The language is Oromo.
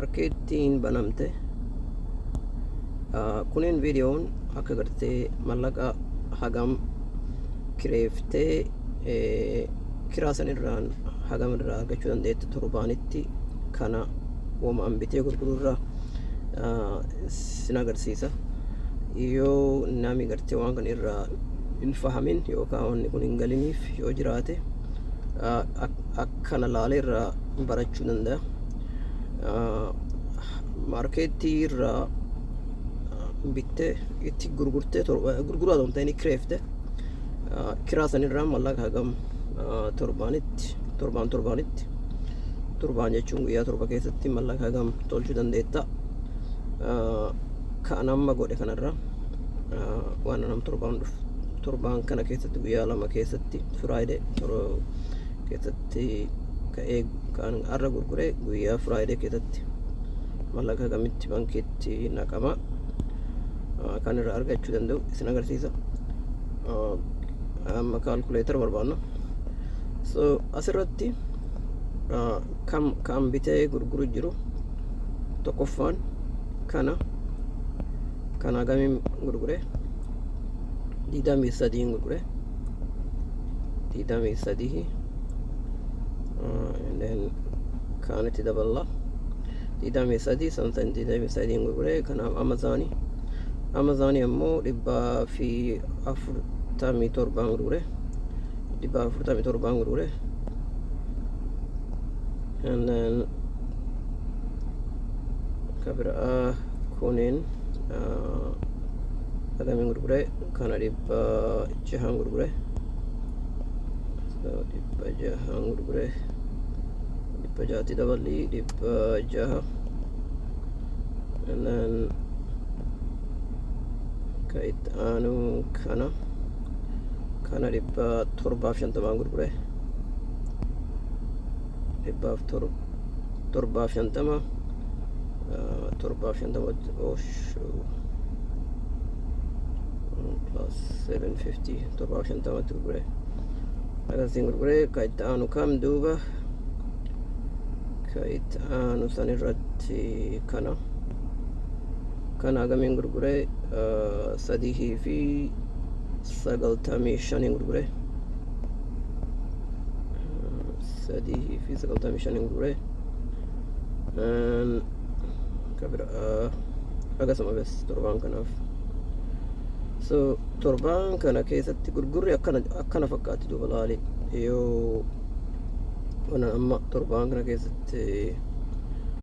maarkeettiin banamte kunin videoon akka gartee mallaqa hagam kireeftee kiraa san irraan hagam irraa argachuu dandeette torbaanitti kana waan bitee gurgururraa sin agarsiisa. Yoo nami gartee waan kan irraa hin fahamin yookaan wanni kun hin galiniif yoo jiraate akkana laalee irraa barachuu danda'a. Maarkeettii irraa bittee itti gurgurtee gurguraa ta'uu ta'anii kireefte kiraa san irraa mallaqa hagam torbaan jechuun guyyaa torba keessatti mallaqa hagam tolchuu dandeetta. Kan amma godhe kanarra waan nam torbaan kana keessatti guyyaa lama keessatti Friday keessatti ka'ee kan arra gurgure guyyaa Friday keessatti mallaqa hagamitti bankiitti naqama kan irraa argachuu danda'u isin agarsiisa. Amma kaalkuleetara barbaanna. So asirratti kan bitee gurguru jiru tokkoffaan kana hagamiin gurgure 23 gurgure 23 and then kaanitti daballa 23 sansan 23 gurgure kana Amazonii ammoo 147 gurgure 147 gurgure and then kabira kunin hagamiin gurgure kana 600 gurgure 600 gurgure 600 daballi 600 and then kait anu kana 750 gurgure 750 plus 750 750 gurgure agasin gurgure kait anu kam duuba kait anu sanirratti kana hagamiin gurgure 395 gurgure 395 gurgure kabira agasuma bes torbaan kanaaf. So torbaan kana keessatti gurgurri akkana fakkaatti duuba laali yoo waan amma torbaan kana keessatti